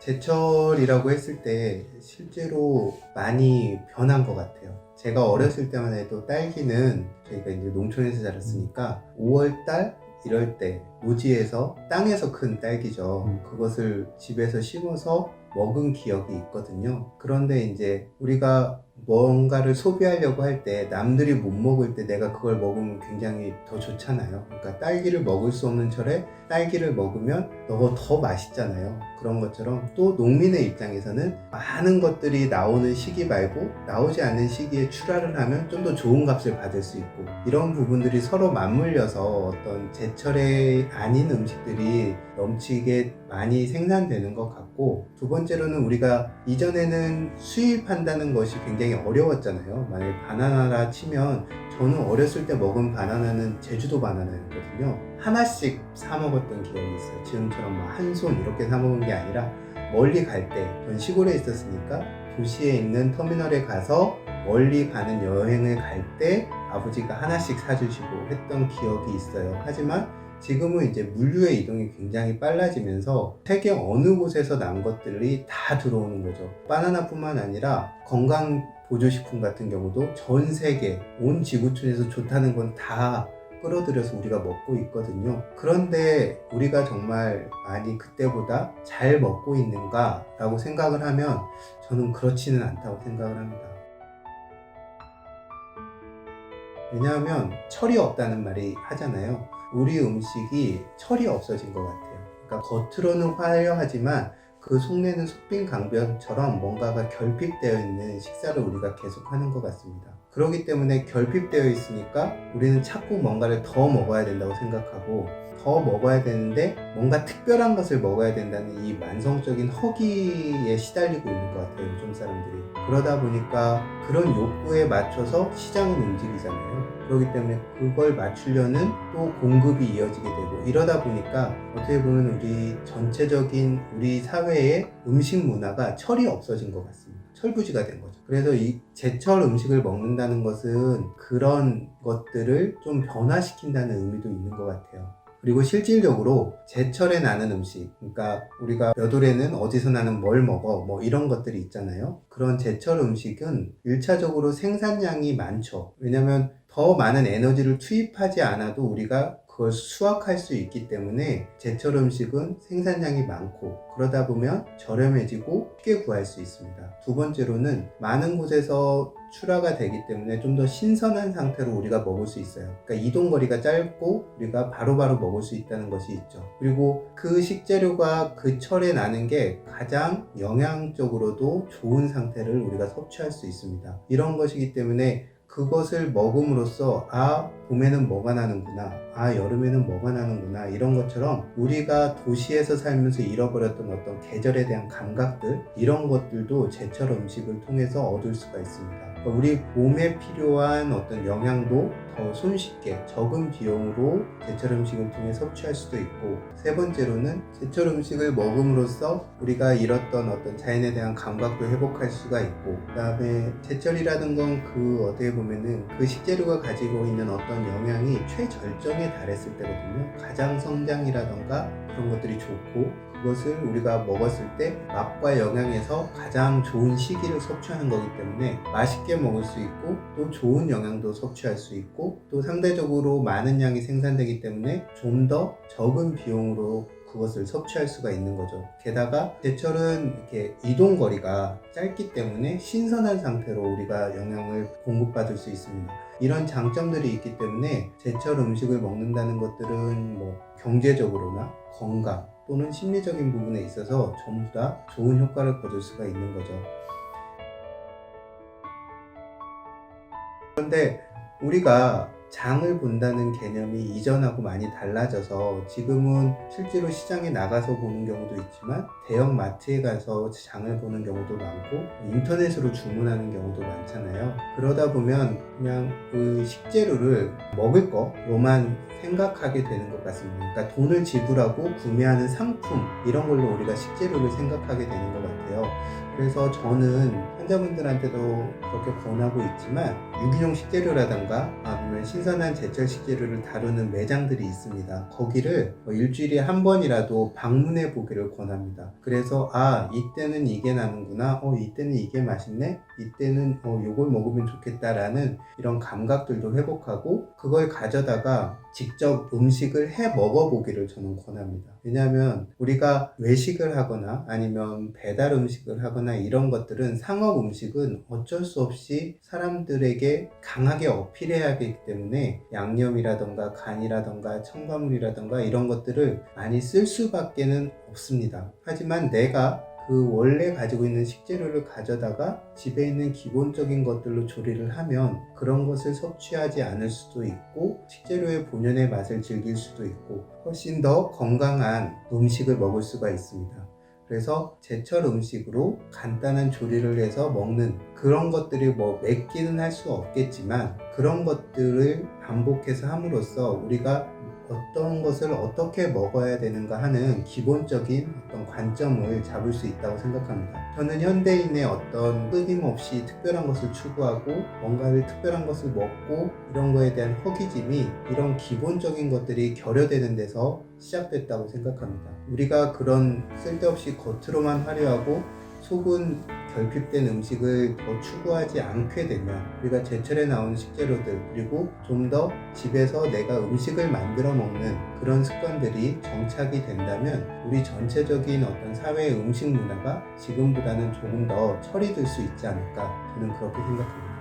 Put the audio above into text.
제철이라고 했을 때 실제로 많이 변한 것 같아요. 제가 어렸을 때만 해도 딸기는 저희가 이제 농촌에서 자랐으니까 5월달 이럴 때 노지에서 땅에서 큰 딸기죠. 그것을 집에서 심어서 먹은 기억이 있거든요. 그런데 이제 우리가 뭔가를 소비하려고 할 때 남들이 못 먹을 때 내가 그걸 먹으면 굉장히 더 좋잖아요. 그러니까 딸기를 먹을 수 없는 철에 딸기를 먹으면 더 맛있잖아요. 그런 것처럼 또 농민의 입장에서는 많은 것들이 나오는 시기 말고 나오지 않는 시기에 출하를 하면 좀 더 좋은 값을 받을 수 있고, 이런 부분들이 서로 맞물려서 어떤 제철에 아닌 음식들이 넘치게 많이 생산되는 것 같고, 두 번째로는 우리가 이전에는 수입한다는 것이 굉장히 어려웠잖아요. 만약에 바나나라 치면 저는 어렸을 때 먹은 바나나는 제주도 바나나였거든요. 하나씩 사 먹었던 기억이 있어요. 지금처럼 한 손 이렇게 사 먹은 게 아니라 멀리 갈 때, 전 시골에 있었으니까 도시에 있는 터미널에 가서 멀리 가는 여행을 갈 때 아버지가 하나씩 사주시고 했던 기억이 있어요. 하지만 지금은 이제 물류의 이동이 굉장히 빨라지면서 세계 어느 곳에서 난 것들이 다 들어오는 거죠. 바나나뿐만 아니라 건강 보조식품 같은 경우도 전 세계 온 지구촌에서 좋다는 건 다 끌어들여서 우리가 먹고 있거든요. 그런데 우리가 정말 많이 그때보다 잘 먹고 있는가 라고 생각을 하면 저는 그렇지는 않다고 생각을 합니다. 왜냐하면 철이 없다는 말이 하잖아요. 우리 음식이 철이 없어진 것 같아요. 그러니까 겉으로는 화려하지만 그 속내는 속빈강변처럼 뭔가가 결핍되어 있는 식사를 우리가 계속 하는 것 같습니다. 그렇기 때문에 결핍되어 있으니까 우리는 자꾸 뭔가를 더 먹어야 된다고 생각하고, 더 먹어야 되는데 뭔가 특별한 것을 먹어야 된다는 이 만성적인 허기에 시달리고 있는 것 같아요, 요즘 사람들이. 그러다 보니까 그런 욕구에 맞춰서 시장은 움직이잖아요. 그렇기 때문에 그걸 맞추려는 또 공급이 이어지게 되고, 이러다 보니까 어떻게 보면 우리 전체적인 우리 사회의 음식 문화가 철이 없어진 것 같습니다. 철부지가 된 거죠. 그래서 이 제철 음식을 먹는다는 것은 그런 것들을 좀 변화시킨다는 의미도 있는 것 같아요. 그리고 실질적으로 제철에 나는 음식, 그러니까 우리가 몇 월에는 어디서 나는 뭘 먹어, 뭐 이런 것들이 있잖아요. 그런 제철 음식은 1차적으로 생산량이 많죠. 왜냐면 더 많은 에너지를 투입하지 않아도 우리가 그걸 수확할 수 있기 때문에 제철 음식은 생산량이 많고, 그러다 보면 저렴해지고 쉽게 구할 수 있습니다. 두 번째로는 많은 곳에서 출하가 되기 때문에 좀 더 신선한 상태로 우리가 먹을 수 있어요. 그러니까 이동거리가 짧고 우리가 바로바로 먹을 수 있다는 것이 있죠. 그리고 그 식재료가 그 철에 나는 게 가장 영양적으로도 좋은 상태를 우리가 섭취할 수 있습니다. 이런 것이기 때문에 그것을 먹음으로써 봄에는 뭐가 나는구나, 여름에는 뭐가 나는구나, 이런 것처럼 우리가 도시에서 살면서 잃어버렸던 어떤 계절에 대한 감각들, 이런 것들도 제철 음식을 통해서 얻을 수가 있습니다. 그러니까 우리 몸에 필요한 어떤 영양도 더 손쉽게 적은 비용으로 제철 음식을 통해 섭취할 수도 있고, 세 번째로는 제철 음식을 먹음으로써 우리가 잃었던 어떤 자연에 대한 감각도 회복할 수가 있고, 그 다음에 제철이라는 건 어떻게 보면은 그 식재료가 가지고 있는 어떤 영양이 최절정에 달했을 때거든요. 가장 성장이라던가 그런 것들이 좋고, 그것을 우리가 먹었을 때 맛과 영양에서 가장 좋은 시기를 섭취하는 거기 때문에 맛있게 먹을 수 있고, 또 좋은 영양도 섭취할 수 있고, 또 상대적으로 많은 양이 생산되기 때문에 좀 더 적은 비용으로 그것을 섭취할 수가 있는 거죠. 게다가 제철은 이렇게 이동거리가 짧기 때문에 신선한 상태로 우리가 영양을 공급받을 수 있습니다. 이런 장점들이 있기 때문에 제철 음식을 먹는다는 것들은 경제적으로나 건강 또는 심리적인 부분에 있어서 전부 다 좋은 효과를 거둘 수가 있는 거죠. 그런데 우리가 장을 본다는 개념이 이전하고 많이 달라져서 지금은 실제로 시장에 나가서 보는 경우도 있지만 대형 마트에 가서 장을 보는 경우도 많고 인터넷으로 주문하는 경우도 많잖아요. 그러다 보면 그냥 그 식재료를 먹을 거로만 생각하게 되는 것 같습니다. 그러니까 돈을 지불하고 구매하는 상품 이런 걸로 우리가 식재료를 생각하게 되는 것 같아요. 그래서 저는 환자분들한테도 그렇게 권하고 있지만 유기농 식재료라든가 아니면 신선한 제철 식재료를 다루는 매장들이 있습니다. 거기를 일주일에 한 번이라도 방문해 보기를 권합니다. 그래서 이때는 이게 나는구나, 이때는 이게 맛있네, 이때는 요걸 먹으면 좋겠다라는 이런 감각들도 회복하고 그걸 가져다가 직접 음식을 해 먹어보기를 저는 권합니다. 왜냐하면 우리가 외식을 하거나 아니면 배달 음식을 하거나 이런 것들은 상업 음식은 어쩔 수 없이 사람들에게 강하게 어필해야 하기 때문에 양념이라던가 간이라던가 첨가물이라던가 이런 것들을 많이 쓸 수밖에는 없습니다. 하지만 내가 그 원래 가지고 있는 식재료를 가져다가 집에 있는 기본적인 것들로 조리를 하면 그런 것을 섭취하지 않을 수도 있고 식재료의 본연의 맛을 즐길 수도 있고 훨씬 더 건강한 음식을 먹을 수가 있습니다. 그래서 제철 음식으로 간단한 조리를 해서 먹는 그런 것들이 몇 끼는 할 수 없겠지만 그런 것들을 반복해서 함으로써 우리가 어떤 것을 어떻게 먹어야 되는가 하는 기본적인 어떤 관점을 잡을 수 있다고 생각합니다. 저는 현대인의 어떤 끊임없이 특별한 것을 추구하고 뭔가를 특별한 것을 먹고 이런 거에 대한 허기짐이 이런 기본적인 것들이 결여되는 데서 시작됐다고 생각합니다. 우리가 그런 쓸데없이 겉으로만 화려하고 속은 결핍된 음식을 더 추구하지 않게 되면 우리가 제철에 나오는 식재료들 그리고 좀 더 집에서 내가 음식을 만들어 먹는 그런 습관들이 정착이 된다면 우리 전체적인 어떤 사회의 음식 문화가 지금보다는 조금 더 철이 들 수 있지 않을까 저는 그렇게 생각합니다.